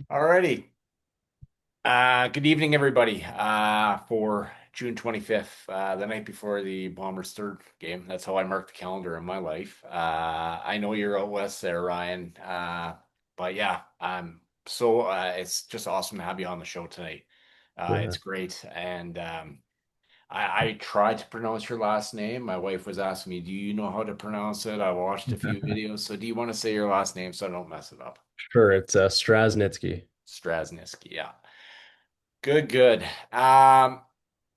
Alrighty. Good evening, everybody. For June 25th, the night before the Bombers' third game. That's how I mark the calendar in my life. I know you're out west there, Ryan. But yeah, it's just awesome to have you on the show tonight. Yeah, It's great. And I tried to pronounce your last name. My wife was asking me, do you know how to pronounce it? I watched a few videos. So do you want to say your last name so I don't mess it up? sure. It's Straschnitzki. Straschnitzki, yeah. Good, good. Again,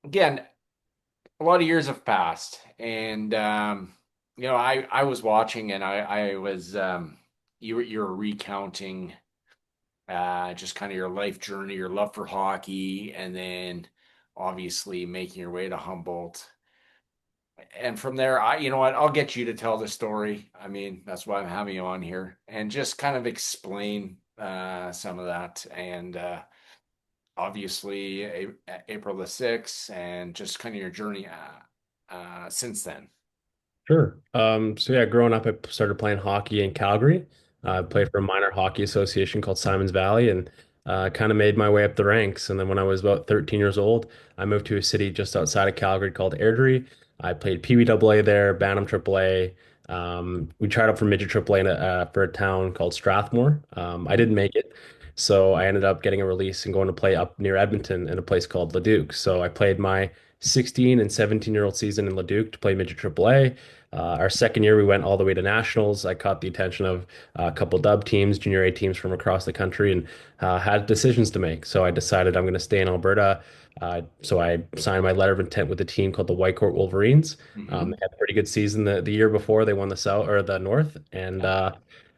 a lot of years have passed, and I was watching, and I was you were recounting just kind of your life journey, your love for hockey, and then obviously making your way to Humboldt. And from there, you know what, I'll get you to tell the story. I mean, that's why I'm having you on here, and just kind of explain some of that, and obviously April the 6th, and just kind of your journey since then. Sure. So yeah, growing up, I started playing hockey in Calgary. I played for a minor hockey association called Simons Valley, and kind of made my way up the ranks. And then when I was about 13 years old, I moved to a city just outside of Calgary called Airdrie. I played Pee Wee AA there, Bantam AAA. We tried out for midget AAA for a town called Strathmore. I Mhm. didn't make it, so I ended up getting a release and going to play up near Edmonton in a place called Leduc. So I played my 16 and 17-year-old season in Leduc to play midget AAA. Our second year, we went all the way to nationals. I caught the attention of a couple dub teams, junior A teams from across the country, and had decisions to make. So I decided I'm going to stay in Alberta. So I signed my letter of intent with a team called the Whitecourt Wolverines. They Hmm. had a pretty good season the year before. They won the South or the North, and Yeah.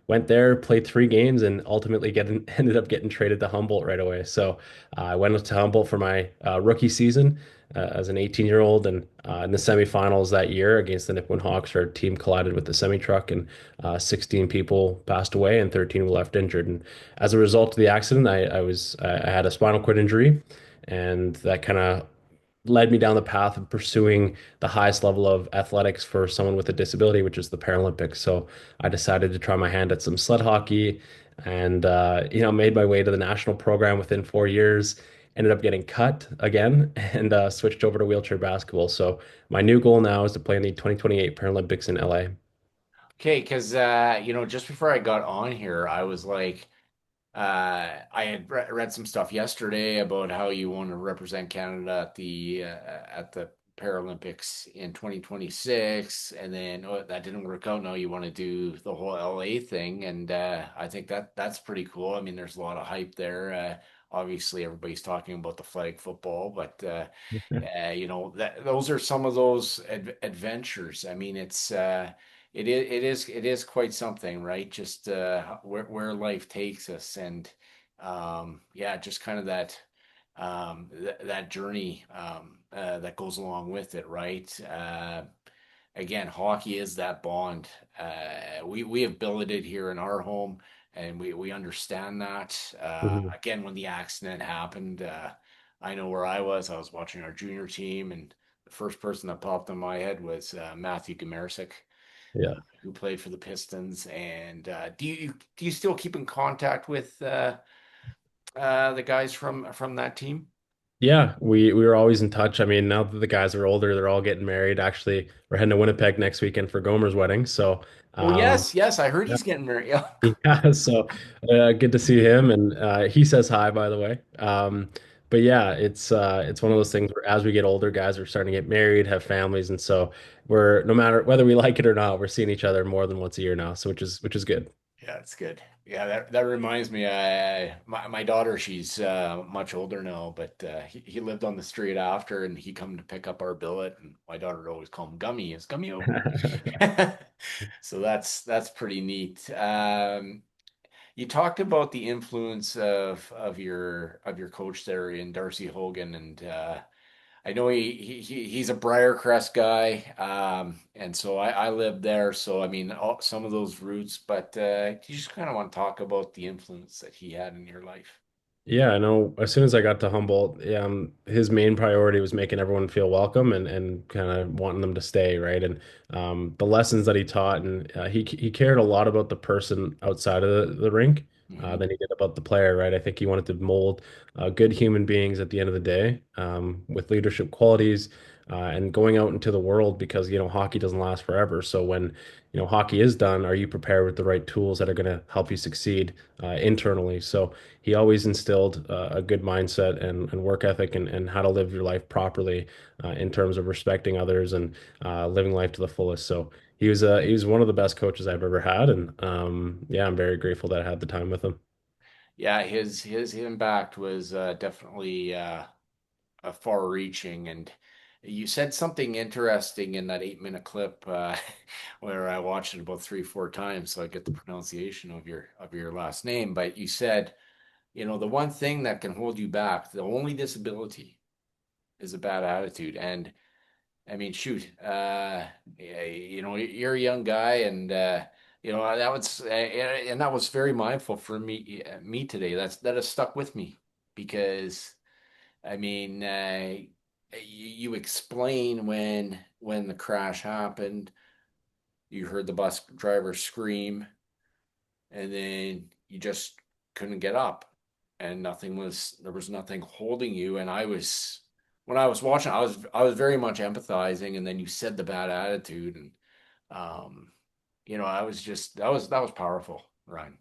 went there, played 3 games, and ultimately ended up getting traded to Humboldt right away. So I went to Humboldt for my rookie season as an 18-year-old, and in the semifinals that year against the Nipawin Hawks, our team collided with the semi truck, and 16 people passed away and 13 were left injured. And as a result of the accident, I had a spinal cord injury, and that kind of led me down the path of pursuing the highest level of athletics for someone with a disability, which is the Paralympics. So I decided to try my hand at some sled hockey, and made my way to the national program within 4 years. Ended up getting cut again and switched over to wheelchair basketball. So my new goal now is to play in the 2028 Paralympics in LA. Okay, because just before I got on here, I was like, I had read some stuff yesterday about how you want to represent Canada at the Paralympics in 2026, and then that didn't work out. Now you want to do the whole LA thing, and I think that's pretty cool. I mean, there's a lot of hype there. Obviously, everybody's talking about the flag football, but those are some of those adventures. I mean, it is quite something, right? Just where life takes us, and yeah, just kind of that journey that goes along with it, right? Again, hockey is that bond. We have built it here in our home, and we understand that. Mhm. Again, when the accident happened, I know where I was. I was watching our junior team, and the first person that popped in my head was Matthew Gmersic, Yeah. who played for the Pistons. And do you still keep in contact with the guys from that team? Yeah, we were always in touch. I mean, now that the guys are older, they're all getting married. Actually, we're heading to Winnipeg next weekend for Gomer's wedding. So, Oh um, yes, yes, I heard yeah, he's getting married. Yeah. yeah. So, good to see him, and he says hi, by the way. But yeah, it's one of those things where as we get older, guys are starting to get married, have families, and so we're no matter whether we like it or not, we're seeing each other more than once a year now. So, which is good. Yeah, it's good. Yeah, that reminds me. My daughter, she's much older now, but he lived on the street after, and he come to pick up our billet, and my daughter would always call him Gummy. Is Gummy open? So that's pretty neat. You talked about the influence of your coach there in Darcy Hogan, and I know he's a Briarcrest guy, and so I lived there. So I mean, some of those roots, but you just kind of want to talk about the influence that he had in your life. Yeah, I know. As soon as I got to Humboldt, his main priority was making everyone feel welcome and kind of wanting them to stay, right? And the lessons that he taught, and he cared a lot about the person outside of the rink. Hmm. than he did about the player, right? I think he wanted to mold good human beings at the end of the day, with leadership qualities, and going out into the world because, hockey doesn't last forever. So when, hockey is done, are you prepared with the right tools that are going to help you succeed internally? So he always instilled a good mindset and work ethic and how to live your life properly in terms of respecting others and living life to the fullest. So he was one of the best coaches I've ever had, and yeah, I'm very grateful that I had the time with him. Yeah, his impact was definitely far-reaching. And you said something interesting in that 8-minute clip where I watched it about 3, 4 times, so I get the pronunciation of your last name. But you said, the one thing that can hold you back, the only disability, is a bad attitude. And I mean, shoot, yeah, you're a young guy, and that was very mindful for me today. That has stuck with me because I mean, you explain when the crash happened, you heard the bus driver scream, and then you just couldn't get up, and there was nothing holding you. And when I was watching, I was very much empathizing, and then you said the bad attitude, and um, I was just that was powerful, Ryan.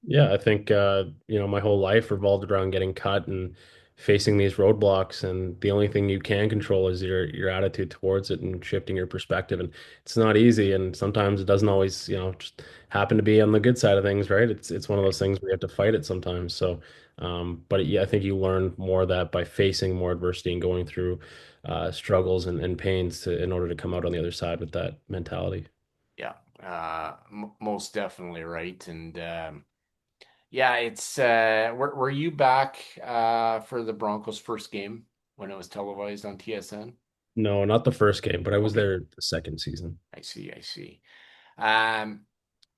Yeah, I think my whole life revolved around getting cut and facing these roadblocks, and the only thing you can control is your attitude towards it and shifting your perspective. And it's not easy, and sometimes it doesn't always, just happen to be on the good side of things, right? It's one of those things where you have to fight it sometimes. So, but yeah, I think you learn more of that by facing more adversity and going through struggles and pains in order to come out on the other side with that mentality. Yeah, most definitely right. And yeah, it's were you back for the Broncos' first game when it was televised on TSN? No, not the first game, but I was Okay, there the second season. I see, I see. Um,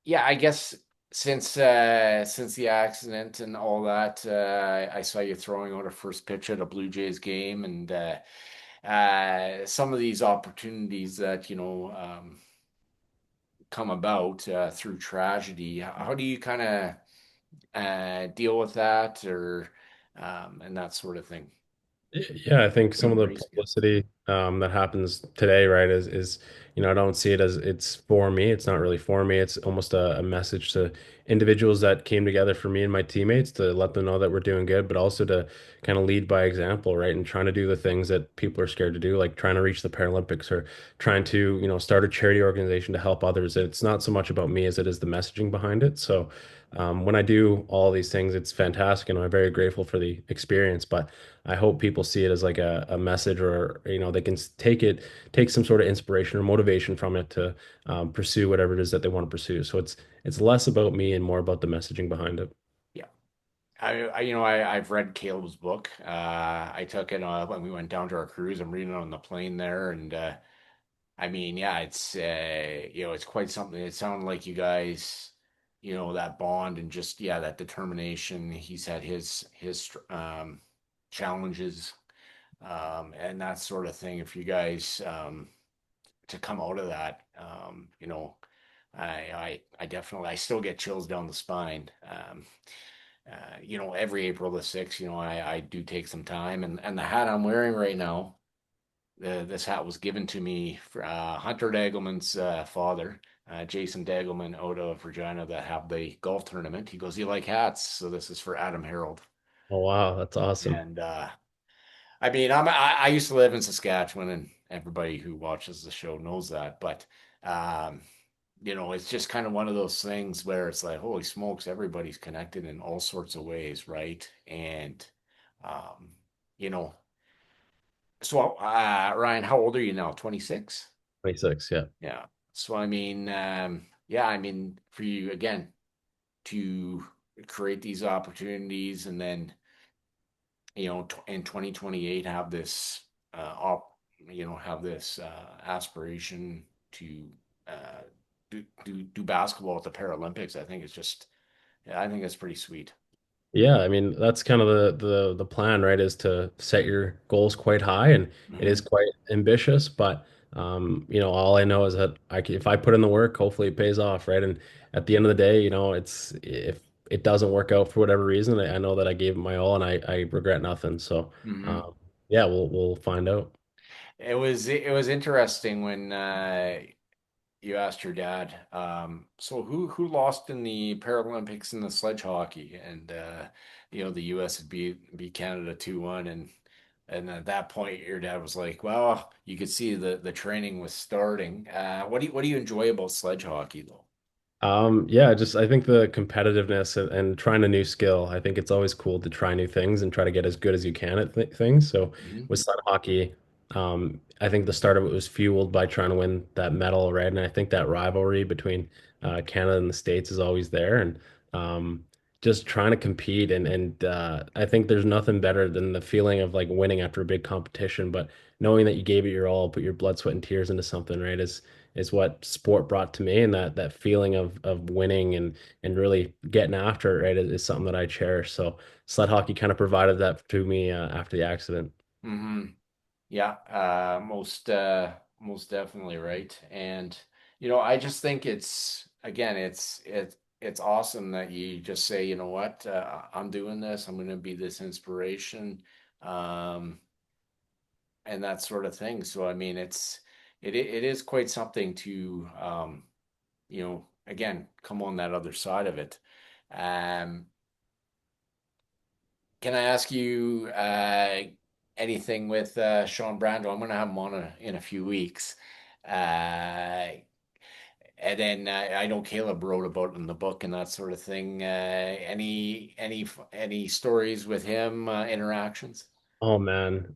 yeah, I guess since the accident and all that, I saw you throwing out a first pitch at a Blue Jays game, and some of these opportunities that come about through tragedy. How do you kind of deal with that, or and that sort of thing? Yeah, I think some of the Embracing it. publicity that happens today, right, is I don't see it as it's for me. It's not really for me. It's almost a message to individuals that came together for me and my teammates to let them know that we're doing good, but also to kind of lead by example, right, and trying to do the things that people are scared to do, like trying to reach the Paralympics or trying to, start a charity organization to help others. It's not so much about me as it is the messaging behind it. So when I do all these things, it's fantastic, and I'm very grateful for the experience, but I hope people see it as like a message, or they can take some sort of inspiration or motivation from it to pursue whatever it is that they want to pursue. So it's less about me and more about the messaging behind it. Yeah. I've read Caleb's book. I took it when we went down to our cruise. I'm reading it on the plane there, and I mean, yeah, it's it's quite something. It sounded like you guys, that bond and just that determination. He's had his challenges and that sort of thing. If you guys to come out of that, I definitely I still get chills down the spine. Every April the 6th, I do take some time, and the hat I'm wearing right now, this hat was given to me for Hunter Dagelman's father, Jason Dagelman out of Regina that have the golf tournament. He goes, "You like hats?" So this is for Adam Harold. Oh wow, that's awesome. And I mean, I used to live in Saskatchewan, and everybody who watches the show knows that. But um, it's just kind of one of those things where it's like, holy smokes, everybody's connected in all sorts of ways, right? And um, you know, so Ryan, how old are you now? 26? 26, yeah. Yeah. So I mean, yeah, I mean, for you again to create these opportunities, and then in 2028 have this have this aspiration to uh, do basketball at the Paralympics. I think it's just yeah, I think it's pretty sweet. Yeah, I mean that's kind of the plan, right? Is to set your goals quite high, and it is Hmm. quite ambitious. But all I know is that if I put in the work, hopefully it pays off, right? And at the end of the day, it's it doesn't work out for whatever reason, I know that I gave it my all and I regret nothing. So Hmm. um, yeah, we'll find out. It was interesting when you asked your dad. So who lost in the Paralympics in the sledge hockey? And the U.S. had beat Canada 2-1, and at that point, your dad was like, "Well, you could see the training was starting." What do you enjoy about sledge hockey though? Yeah, just I think the competitiveness and trying a new skill. I think it's always cool to try new things and try to get as good as you can at th things. So Hmm. with sled hockey, I think the start of it was fueled by trying to win that medal, right? And I think that rivalry between Canada and the States is always there, and um, just trying to compete and I think there's nothing better than the feeling of like winning after a big competition, but knowing that you gave it your all, put your blood, sweat, and tears into something, right? Is what sport brought to me, and that feeling of winning and really getting after it, right, is something that I cherish. So sled hockey kind of provided that to me after the accident. Hmm. Yeah, most definitely right. And I just think it's again, it's awesome that you just say, you know what, I'm doing this. I'm going to be this inspiration, um, and that sort of thing. So I mean, it is quite something to again come on that other side of it. Um, can I ask you anything with Sean Brando? I'm going to have him on in a few weeks. And then I know Caleb wrote about it in the book and that sort of thing. Any stories with him, interactions? Oh man.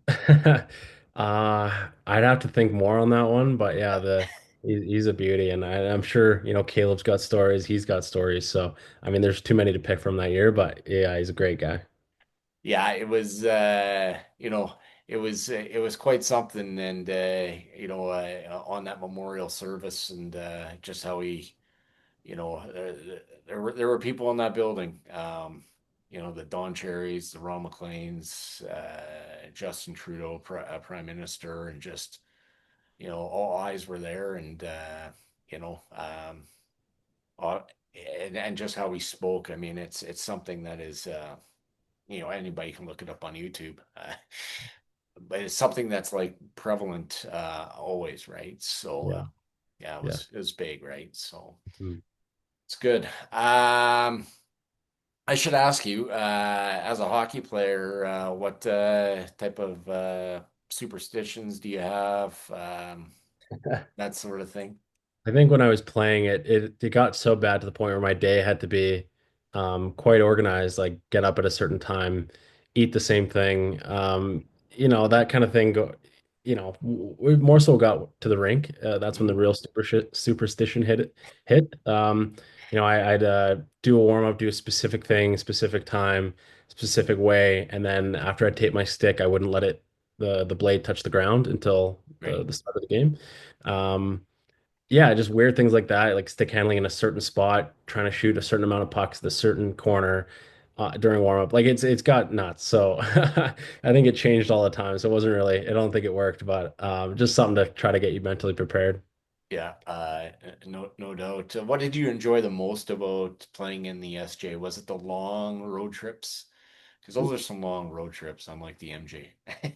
I'd have to think more on that one, but yeah, he's a beauty, and I'm sure Caleb's got stories, he's got stories. So I mean, there's too many to pick from that year, but yeah, he's a great guy. Yeah, it was it was quite something, and on that memorial service, and just how he there were people in that building. The Don Cherries, the Ron McLeans, Justin Trudeau, Prime Minister, and just all eyes were there, and you know, uh, and just how he spoke. I mean, it's something that is anybody can look it up on YouTube. But it's something that's like prevalent always, right? So Yeah, yeah, it yeah. was it was big, right? So Mm. it's good. I should ask you, as a hockey player, what type of superstitions do you have? That sort of thing. I think when I was playing it got so bad to the point where my day had to be quite organized, like get up at a certain time, eat the same thing, that kind of thing. We more so got to the rink. That's when the Mhm. real superstition hit. I'd do a warm up, do a specific thing, specific time, specific way, and then after I'd tape my stick, I wouldn't let the blade touch the ground until Right. the start of the game. Um, yeah, just weird things like that, like stick handling in a certain spot, trying to shoot a certain amount of pucks at a certain corner during warm up. Like it's got nuts. So I think it changed all the time. So it wasn't really, I don't think it worked, but just something to try to get you mentally prepared. Yeah. No doubt. What did you enjoy the most about playing in the SJ? Was it the long road trips? Because those are some long road trips, unlike the MJ.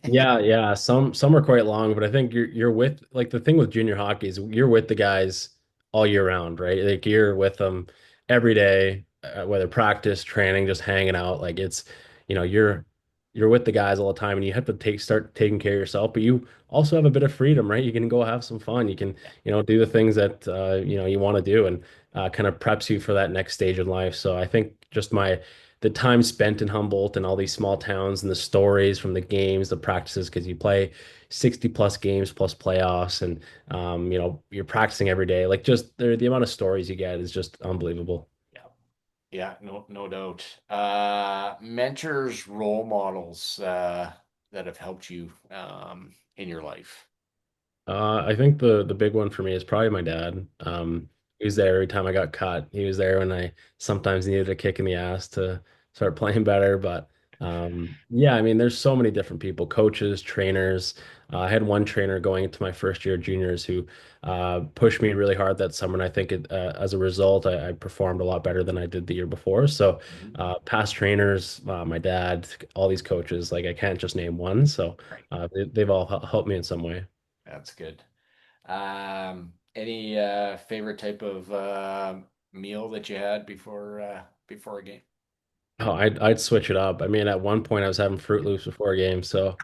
Yeah, yeah. Some are quite long, but I think you're with like the thing with junior hockey is you're with the guys all year round, right? Like you're with them every day, whether practice, training, just hanging out. Like it's, you're with the guys all the time, and you have to start taking care of yourself, but you also have a bit of freedom, right? You can go have some fun. You can, do the things that you want to do, and kind of preps you for that next stage in life. So I think just the time spent in Humboldt and all these small towns and the stories from the games, the practices, because you play 60 plus games plus playoffs and you're practicing every day. Like just the amount of stories you get is just unbelievable. Yeah. Yeah, no doubt. Mentors, role models that have helped you in your life. I think the big one for me is probably my dad. He was there every time I got cut. He was there when I sometimes needed a kick in the ass to start playing better. But Yeah, I mean, there's so many different people, coaches, trainers. I had one trainer going into my first year of juniors who pushed me really hard that summer, and I think as a result, I performed a lot better than I did the year before. So, Mhm. past trainers, my dad, all these coaches, like I can't just name one. So, Right. they've all helped me in some way. That's good. Any favorite type of meal that you had before a game? Oh, I'd switch it up. I mean, at one point I was having Fruit Loops before a game, so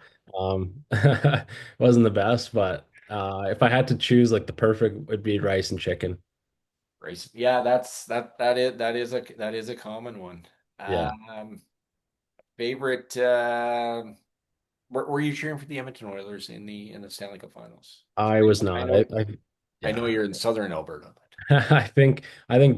wasn't the best, but if I had to choose like the perfect would be rice and chicken. Race. Yeah, that is a common one. Yeah. Favorite were you cheering for the Edmonton Oilers in the Stanley Cup Finals? I was I not. know I know Yeah. you're in Southern Alberta, but I think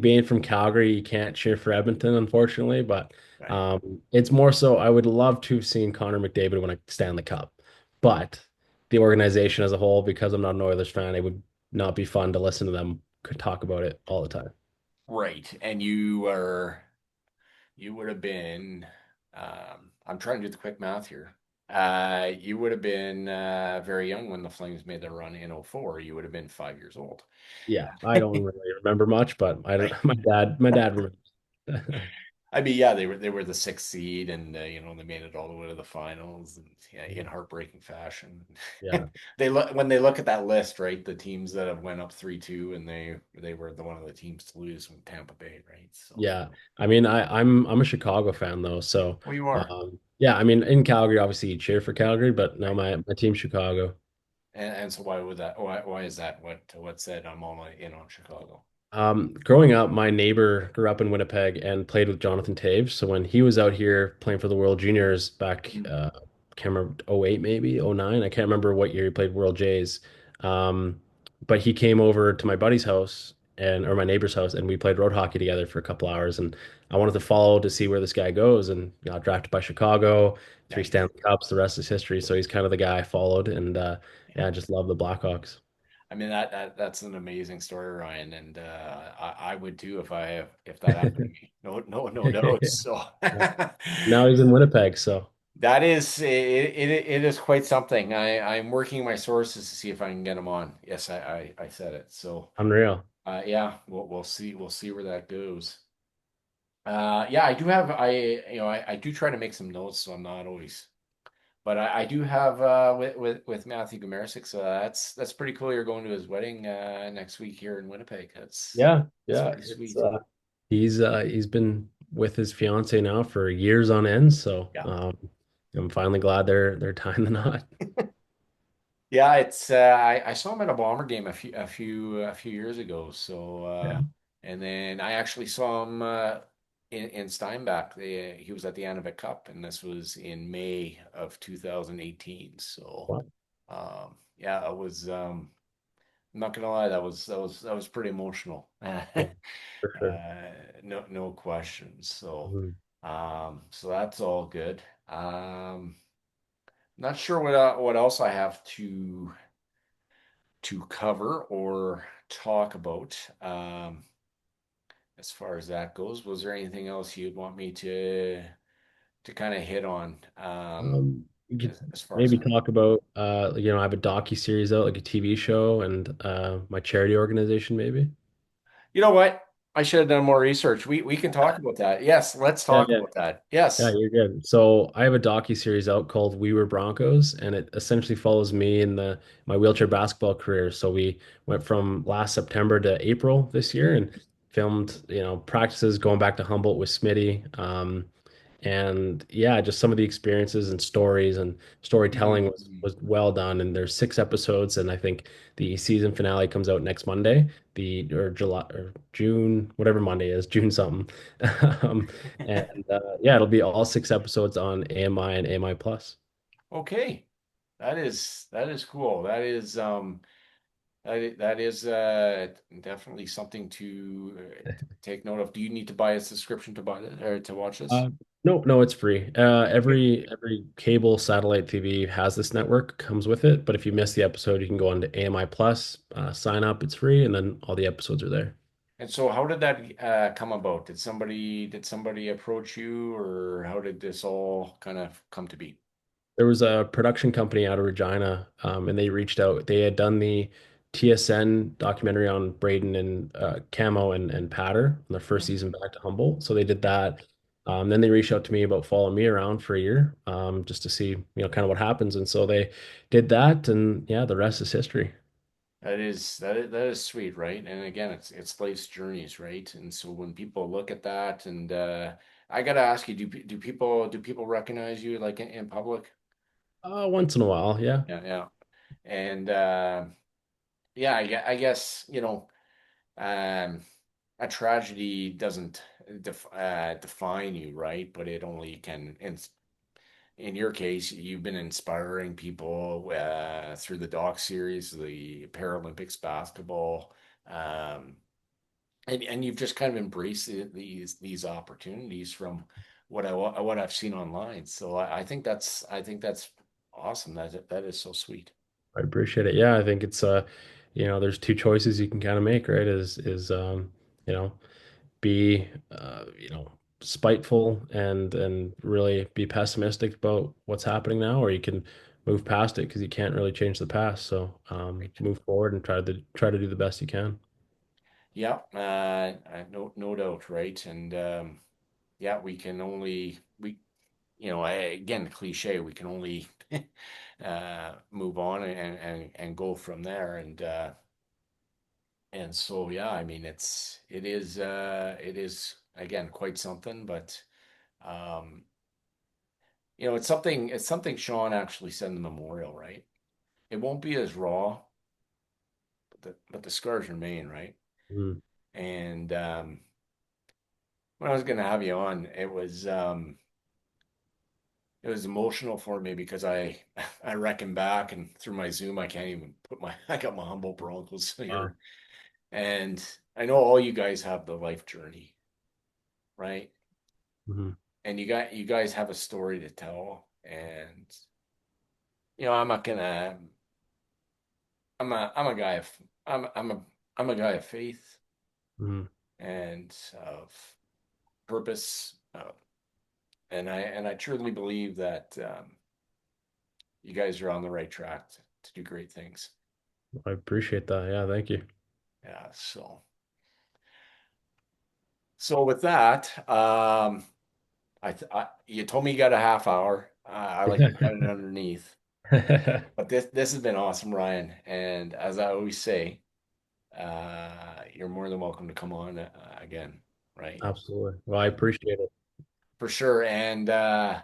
being from Calgary, you can't cheer for Edmonton, unfortunately, but right. it's more so I would love to have seen Connor McDavid win a Stanley Cup. But the organization as a whole, because I'm not an Oilers fan, it would not be fun to listen to them could talk about it all the time. Right. And you would have been I'm trying to do the quick math here. You would have been very young when the Flames made their run in '04. You would have been 5 years old. Yeah, I don't really remember much, but I don't. Right. My dad remembers. I mean, yeah, they were the sixth seed, and they made it all the way to the finals, and yeah, in heartbreaking fashion. Yeah, When they look at that list, right, the teams that have went up 3-2, and they were the one of the teams to lose from Tampa Bay, right? So, yeah. I mean, I'm a Chicago fan though, so well, you are, yeah. I mean, in Calgary, obviously you cheer for Calgary, but no, right? my team's Chicago. And so why would that? Why is that? What said I'm all in on Chicago? Growing up, my neighbor grew up in Winnipeg and played with Jonathan Taves. So when he was out here playing for the World Juniors back, Mhm. can't remember, '08 maybe, '09. I can't remember what year he played World Jays. Um, but he came over to my buddy's house or my neighbor's house, and we played road hockey together for a couple hours. And I wanted to follow to see where this guy goes, and got drafted by Chicago, three Nice. Stanley Cups. The rest is history. So he's kind of the guy I followed, and Yeah. yeah, I just love the Blackhawks. I mean that's an amazing story, Ryan, and I would too if that happened to me. No, no, no doubts. So Yeah. Now he's in Winnipeg, so that is it is quite something. I'm working my sources to see if I can get him on. Yes, I said it. So unreal. yeah, we'll see where that goes. Yeah, I do have I do try to make some notes, so I'm not always. But I do have with Matthew Gomersic, so that's pretty cool. You're going to his wedding next week here in Winnipeg. Yeah, That's yeah. pretty It's sweet. he's been with his fiance now for years on end, so Yeah. I'm finally glad they're tying the knot. Yeah, it's I saw him at a Bomber game a few years ago. So Yeah. and then I actually saw him in Steinbach. He was at the Anavet Cup, and this was in May of 2018. So Wow. yeah, it was I'm not gonna lie, that was pretty emotional. Yeah, for sure. No questions. So Mhm. so that's all good. Not sure what else I have to cover or talk about as far as that goes. Was there anything else you'd want me to kind of hit on We could as far as maybe talk about I have a docu-series out, like a TV show, and my charity organization, maybe. you know what? I should have done more research. We can talk about that. Yes, let's Yeah, talk yeah. about that. Yeah, Yes. you're good. So I have a docu-series out called We Were Broncos, and it essentially follows me in the my wheelchair basketball career. So we went from last September to April this year and filmed, practices going back to Humboldt with Smitty. And yeah, just some of the experiences and stories and storytelling was Mhm. was well done. And there's 6 episodes, and I think the season finale comes out next Monday, the or July or June, whatever Monday is, June something. Um, and yeah, it'll be all 6 episodes on AMI and AMI Plus. Okay. That is cool. That is definitely something to take note of. Do you need to buy a subscription to buy that or to watch this? No, no, it's free. Okay. Every cable satellite TV has this network, comes with it. But if you miss the episode, you can go on to AMI Plus, sign up, it's free, and then all the episodes are there. And so how did that come about? Did somebody approach you, or how did this all kind of come to be? There was a production company out of Regina, and they reached out. They had done the TSN documentary on Braden and Camo and Patter on their first Mhm. season back to Humboldt. So they did that. Then they reached out to me about following me around for a year, just to see, kind of what happens. And so they did that, and yeah, the rest is history. That is sweet, right? And again, it's life's journeys, right? And so when people look at that, and I gotta ask you, do people recognize you like in public? Once in a while, yeah. Yeah, yeah. And yeah, I guess um, a tragedy doesn't define you, right? But it only can. In your case, you've been inspiring people through the doc series, the Paralympics basketball, um, and you've just kind of embraced these opportunities from what I've seen online. So I think that's awesome. That is so sweet. I appreciate it. Yeah, I think it's there's two choices you can kind of make, right? You know, be spiteful and really be pessimistic about what's happening now, or you can move past it because you can't really change the past. So Right. move forward and try to do the best you can. Yeah, no doubt, right? And yeah, again, the cliche, we can only move on and go from there. And so yeah, I mean it is again quite something, but um, it's something Sean actually said in the memorial, right? It won't be as raw, but the scars remain, right? Mhm. And when I was gonna have you on, it was emotional for me because I reckon back and through my Zoom I can't even put my I got my Humboldt Broncos Wow. here, and I know all you guys have the life journey, right? Mhm. And you guys have a story to tell, and I'm not gonna I'm a guy of I'm a guy of faith Mhm. and of purpose, and I truly believe that you guys are on the right track to do great things. I appreciate that. Yeah, thank you. Yeah, so with that, you told me you got a half hour. I like to cut it underneath, but this has been awesome, Ryan. And as I always say, you're more than welcome to come on again, right? Absolutely. Well, I appreciate it. For sure. And I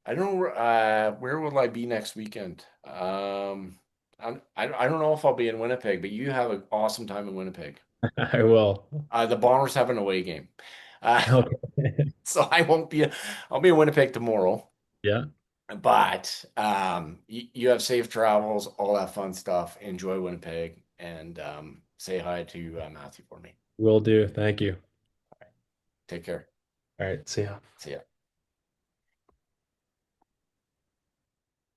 don't know where will I be next weekend. I don't know if I'll be in Winnipeg, but you have an awesome time in Winnipeg. I will. The Bombers have an away game. Uh, Okay. so I'll be in Winnipeg tomorrow. Yeah, But you have safe travels, all that fun stuff. Enjoy Winnipeg, and say hi to Matthew for me. will do. Thank you. Take care. All right. See ya. See ya.